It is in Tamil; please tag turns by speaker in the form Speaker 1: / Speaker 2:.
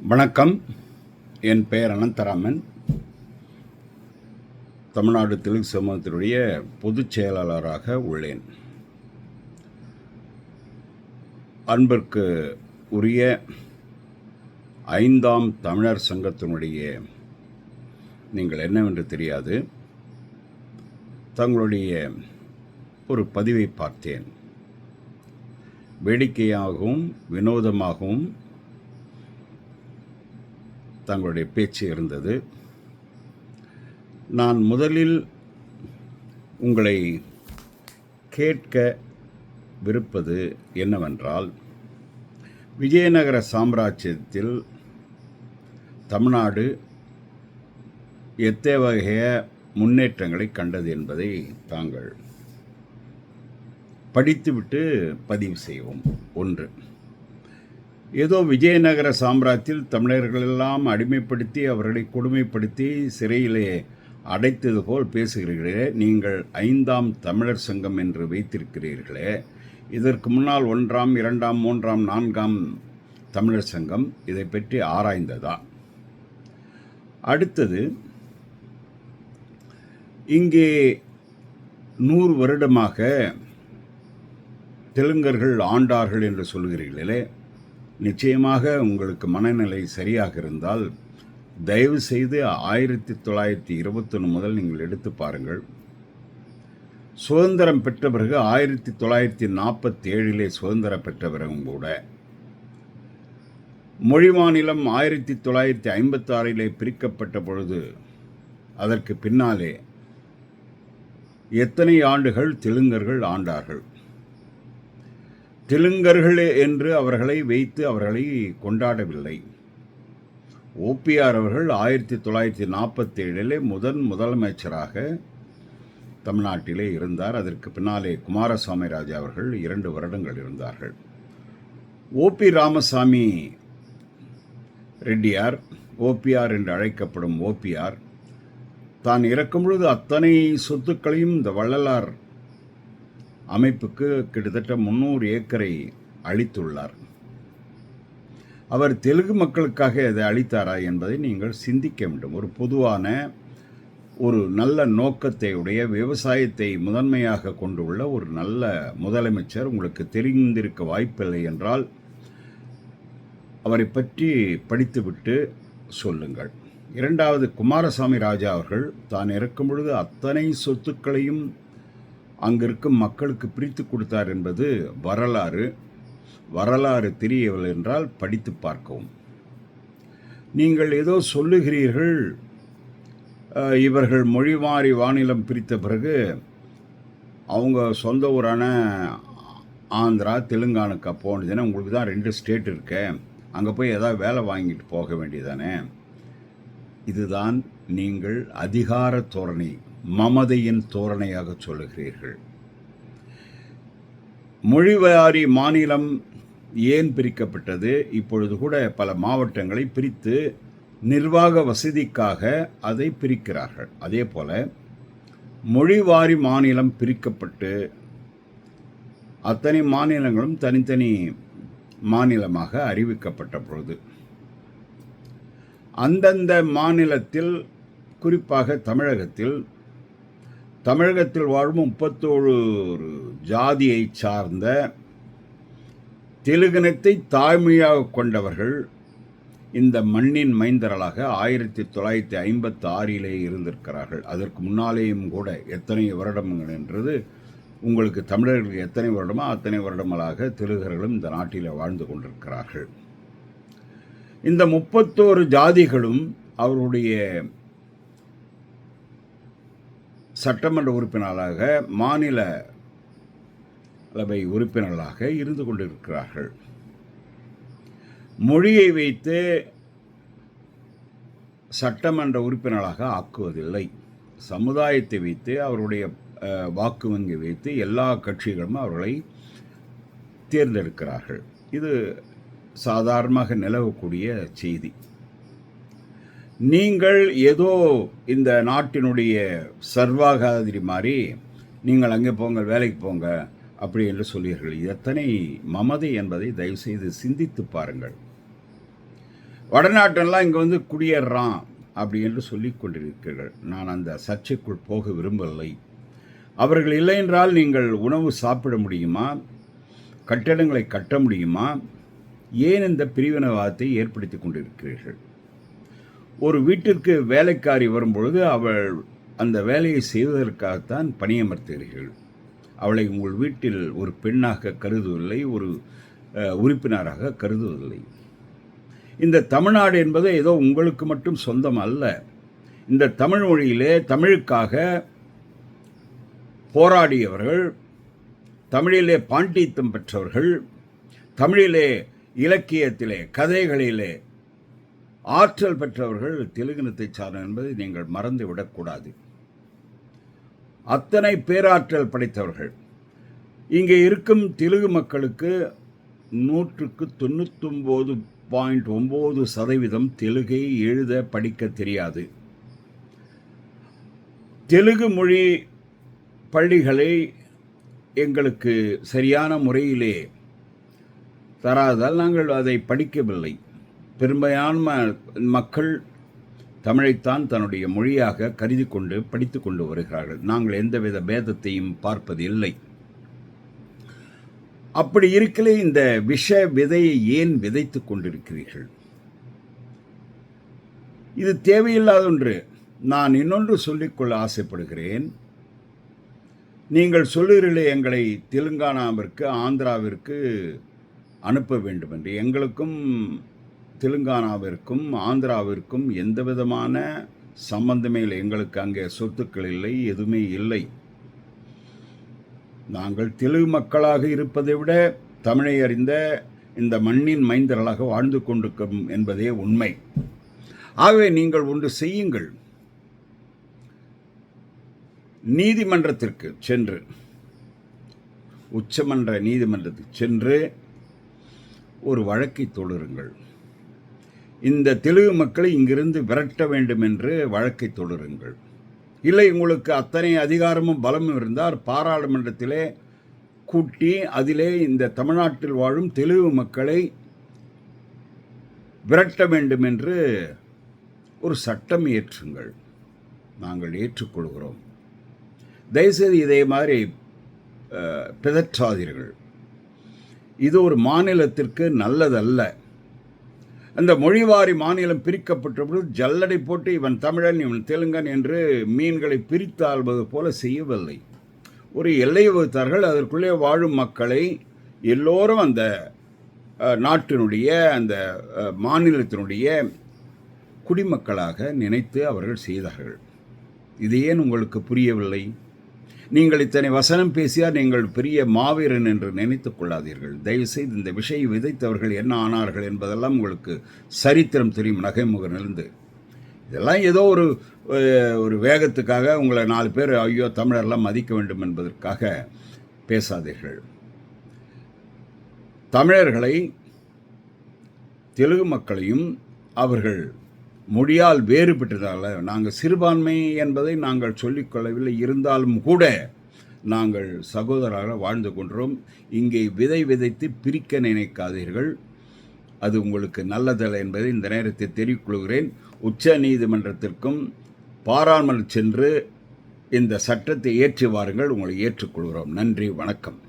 Speaker 1: வணக்கம். என் பெயர் அனந்தராமன். தமிழ்நாடு தெலுங்கு சமூகத்தினுடைய பொதுச் செயலாளராக உள்ளேன். அன்பிற்கு உரிய 5ஆம் தமிழர் சங்கத்தினுடைய நீங்கள் என்னவென்று தெரியாது தங்களுடைய ஒரு பதிவை பார்த்தேன். வேடிக்கையாகவும் வினோதமாகவும் தங்களுடைய பேச்சு இருந்தது. நான் முதலில் உங்களை கேட்க விருப்பது என்னவென்றால், விஜயநகர சாம்ராஜ்யத்தில் தமிழ்நாடு எத்தகைய முன்னேற்றங்களை கண்டது என்பதை தாங்கள் படித்துவிட்டு பதிவு செய்வோம். ஒன்று, ஏதோ விஜயநகர சாம்ராஜ்யத்தில் தமிழர்களெல்லாம் அடிமைப்படுத்தி அவர்களை கொடுமைப்படுத்தி சிறையிலே அடைத்தது போல் பேசுகிறீர்களே. நீங்கள் 5ஆம் தமிழர் சங்கம் என்று வைத்திருக்கிறீர்களே, இதற்கு முன்னால் 1ஆம் 2ஆம் 3ஆம் 4ஆம் தமிழர் சங்கம் இதை பற்றி ஆராய்ந்ததா? அடுத்தது, இங்கே 100 வருடமாக தெலுங்கர்கள் ஆண்டார்கள் என்று சொல்கிறீர்களே, நிச்சயமாக உங்களுக்கு மனநிலை சரியாக இருந்தால் தயவு செய்து 1921 முதல் நீங்கள் எடுத்து பாருங்கள். சுதந்திரம் பெற்ற பிறகு 1947 சுதந்திரம் பெற்ற பிறகும் கூட மொழி மாநிலம் 1956 பிரிக்கப்பட்ட பொழுது அதற்கு பின்னாலே எத்தனை ஆண்டுகள் தெலுங்கர்கள் ஆண்டார்கள்? தெலுங்கர்கள் என்று அவர்களை வைத்து அவர்களை கொண்டாடவில்லை. ஓபிஆர் அவர்கள் 1947 முதலமைச்சராக தமிழ்நாட்டிலே இருந்தார். அதற்கு பின்னாலே குமாரசாமி ராஜா அவர்கள் 2 வருடங்கள் இருந்தார்கள். ஓபி ராமசாமி ரெட்டியார், ஓபிஆர் என்று அழைக்கப்படும் ஓபிஆர், தான் இறக்கும் பொழுது அத்தனை சொத்துக்களையும் இந்த வள்ளலார் அமைப்புக்கு கிட்டத்தட்ட 300 ஏக்கரை அளித்துள்ளார். அவர் தெலுங்கு மக்களுக்காக இதை அளித்தாரா என்பதை நீங்கள் சிந்திக்க வேண்டும். ஒரு பொதுவான ஒரு நல்ல நோக்கத்தை உடைய, விவசாயத்தை முதன்மையாக கொண்டுள்ள ஒரு நல்ல முதலமைச்சர் உங்களுக்கு தெரிந்திருக்க வாய்ப்பில்லை என்றால் அவரை பற்றி படித்துவிட்டு சொல்லுங்கள். இரண்டாவது, குமாரசாமி ராஜா அவர்கள் தான் இறக்கும் பொழுது அத்தனை சொத்துக்களையும் அங்கிருக்கும் மக்களுக்கு பிரித்து கொடுத்தார் என்பது வரலாறு தெரியவில்லை என்றால் படித்து பார்க்கவும். நீங்கள் ஏதோ சொல்லுகிறீர்கள், இவர்கள் மொழி மாறி மாநிலம் பிரித்த பிறகு அவங்க சொந்த ஊரான ஆந்திரா தெலுங்கானுக்கு போனதுன்னா உங்களுக்கு தான் 2 ஸ்டேட் இருக்கு, அங்கே போய் ஏதாவது வேலை வாங்கிட்டு போக வேண்டியதானே. இதுதான் நீங்கள் அதிகார தோரணை, மமதையின் தோரணையாக சொல்லுகிறீர்கள். மொழிவாரி மாநிலம் ஏன் பிரிக்கப்பட்டது? இப்பொழுது கூட பல மாவட்டங்களை பிரித்து நிர்வாக வசதிக்காக அதை பிரிக்கிறார்கள். அதே போல மொழிவாரி மாநிலம் பிரிக்கப்பட்டு அத்தனை மாநிலங்களும் தனித்தனி மாநிலமாக அறிவிக்கப்பட்ட பொழுது அந்தந்த மாநிலத்தில், குறிப்பாக தமிழகத்தில் வாழும் 31 ஜாதியை சார்ந்த தெலுங்கினத்தை தாய்மொழியாக கொண்டவர்கள் இந்த மண்ணின் மைந்தர்களாக 1956 இருந்திருக்கிறார்கள். அதற்கு முன்னாலேயும் கூட எத்தனை வருடங்கள் என்றது உங்களுக்கு தமிழர்களுக்கு எத்தனை வருடமோ அத்தனை வருடங்களாக தெலுங்கர்களும் இந்த நாட்டில் வாழ்ந்து கொண்டிருக்கிறார்கள். இந்த 31 ஜாதிகளும் அவருடைய சட்டமன்ற உறுப்பினர்களாக, மாநில அளவை உறுப்பினர்களாக இருந்து கொண்டிருக்கிறார்கள். மொழியை வைத்து சட்டமன்ற உறுப்பினர்களாக ஆக்குவதில்லை. சமுதாயத்தை வைத்து, அவருடைய வாக்கு வங்கி வைத்து எல்லா கட்சிகளும் அவர்களை தேர்ந்தெடுக்கிறார்கள். இது சாதாரணமாக நிலவக்கூடிய செய்தி. நீங்கள் ஏதோ இந்த நாட்டினுடைய சர்வாகாதிரி மாதிரி நீங்கள் அங்கே போங்க, வேலைக்கு போங்க அப்படி என்று சொல்வீர்கள். எத்தனை மமதை என்பதை தயவுசெய்து சிந்தித்து பாருங்கள். வடநாட்டெல்லாம் இங்கே வந்து குடியேறான் அப்படி என்று சொல்லி கொண்டிருக்கிறீர்கள். நான் அந்த சர்ச்சைக்குள் போக விரும்பவில்லை. அவர்கள் இல்லை என்றால் நீங்கள் உணவு சாப்பிட முடியுமா? கட்டடங்களை கட்ட முடியுமா? ஏன் இந்த பிரிவினைவாதத்தை ஏற்படுத்தி கொண்டிருக்கிறீர்கள்? ஒரு வீட்டிற்கு வேலைக்காரி வரும்பொழுது அவள் அந்த வேலையை செய்வதற்காகத்தான் பணியமர்த்துகிறீர்கள். அவளை உங்கள் வீட்டில் ஒரு பெண்ணாக கருதுவதில்லை, ஒரு உறுப்பினராக கருதுவதில்லை. இந்த தமிழ்நாடு என்பது ஏதோ உங்களுக்கு மட்டும் சொந்தம் அல்ல. இந்த தமிழ் மொழியிலே தமிழுக்காக போராடியவர்கள், தமிழிலே பாண்டித்தியம் பெற்றவர்கள், தமிழிலே இலக்கியத்திலே கதைகளிலே ஆற்றல் பெற்றவர்கள் தெலுங்கினத்தை சார்ந்த என்பதை நீங்கள் மறந்துவிடக்கூடாது. அத்தனை பேராற்றல் படைத்தவர்கள். இங்கே இருக்கும் தெலுங்கு மக்களுக்கு 99.9% தெலுங்கை எழுத படிக்க தெரியாது. தெலுங்கு மொழி பள்ளிகளை எங்களுக்கு சரியான முறையிலே தராதால் நாங்கள் அதை படிக்கவில்லை. பெரும்பாலான மக்கள் தமிழைத்தான் தன்னுடைய மொழியாக கருதி கொண்டு படித்து கொண்டு வருகிறார்கள். நாங்கள் எந்தவித பேதத்தையும் பார்ப்பதில்லை. அப்படி இருக்கலே இந்த விஷ விதையை ஏன் விதைத்து கொண்டிருக்கிறீர்கள்? இது தேவையில்லாத ஒன்று. நான் இன்னொன்று சொல்லிக்கொள்ள ஆசைப்படுகிறேன். நீங்கள் சொல்லுகிறீர்களே எங்களை தெலுங்கானாவிற்கு ஆந்திராவிற்கு அனுப்ப வேண்டும் என்று. எங்களுக்கும் தெலுங்கானாவிற்கும் ஆந்திராவிற்கும் எந்த விதமான சம்பந்தமே இல்லை. எங்களுக்கு அங்கே சொத்துக்கள் இல்லை, எதுவுமே இல்லை. நாங்கள் தெலுங்கு மக்களாக இருப்பதை விட தமிழை அறிந்த இந்த மண்ணின் மைந்தர்களாக வாழ்ந்து கொண்டிருக்கிறோம் என்பதே உண்மை. ஆகவே நீங்கள் ஒன்று செய்யுங்கள். நீதிமன்றத்திற்கு சென்று, உச்சமன்ற நீதிமன்றத்துக்கு சென்று ஒரு வழக்கை தொடருங்கள். இந்த தெலுங்கு மக்களை இங்கிருந்து விரட்ட வேண்டும் என்று வழக்கை தொடருங்கள். இல்லை, உங்களுக்கு அத்தனை அதிகாரமும் பலமும் இருந்தால் பாராளுமன்றத்திலே கூட்டி அதிலே இந்த தமிழ்நாட்டில் வாழும் தெலுங்கு மக்களை விரட்ட வேண்டும் என்று ஒரு சட்டம் இயற்றுங்கள். நாங்கள் ஏற்றுக்கொள்கிறோம். தயவுசெய்து இதே மாதிரி பிதற்றாதீர்கள். இது ஒரு மாநிலத்திற்கு நல்லதல்ல. அந்த மொழிவாரி மாநிலம் பிரிக்கப்பட்டபோது ஜல்லடை போட்டு இவன் தமிழன் இவன் தெலுங்கன் என்று மீன்களை பிரித்து ஆள்வது போல செய்யவில்லை. ஒரு எல்லை வகுத்தார்கள். அதற்குள்ளே வாழும் மக்களை எல்லோரும் அந்த நாட்டினுடைய அந்த மாநிலத்தினுடைய குடிமக்களாக நினைத்து அவர்கள் செய்தார்கள். இது ஏன் உங்களுக்கு புரியவில்லை? நீங்கள் இத்தனை வசனம் பேசியால் நீங்கள் பெரிய மாவீரன் என்று நினைத்து கொள்ளாதீர்கள். தயவுசெய்து இந்த விஷயம் விதைத்தவர்கள் என்ன ஆனார்கள் என்பதெல்லாம் உங்களுக்கு சரித்திரம் தெரியும். நகைமுகனிலிருந்து இதெல்லாம் ஏதோ ஒரு வேகத்துக்காக உங்களை 4 பேர் ஐயோ தமிழரெல்லாம் மதிக்க வேண்டும் என்பதற்காக பேசாதீர்கள். தமிழர்களை, தெலுங்கு மக்களையும் அவர்கள் மொழியால் வேறுபட்டதால் நாங்கள் சிறுபான்மை என்பதை நாங்கள் சொல்லிக்கொள்ளவில்லை. இருந்தாலும் கூட நாங்கள் சகோதரராக வாழ்ந்து கொண்டோம். இங்கே விதை விதைத்து பிரிக்க நினைக்காதீர்கள். அது உங்களுக்கு நல்லதல்ல என்பதை இந்த நேரத்தை தெரிவிக்கொள்கிறேன். உச்ச நீதிமன்றத்திற்கும் பாராளுமன்றம் சென்று இந்த சட்டத்தை ஏற்றி வாருங்கள். உங்களை ஏற்றுக்கொள்கிறோம். நன்றி, வணக்கம்.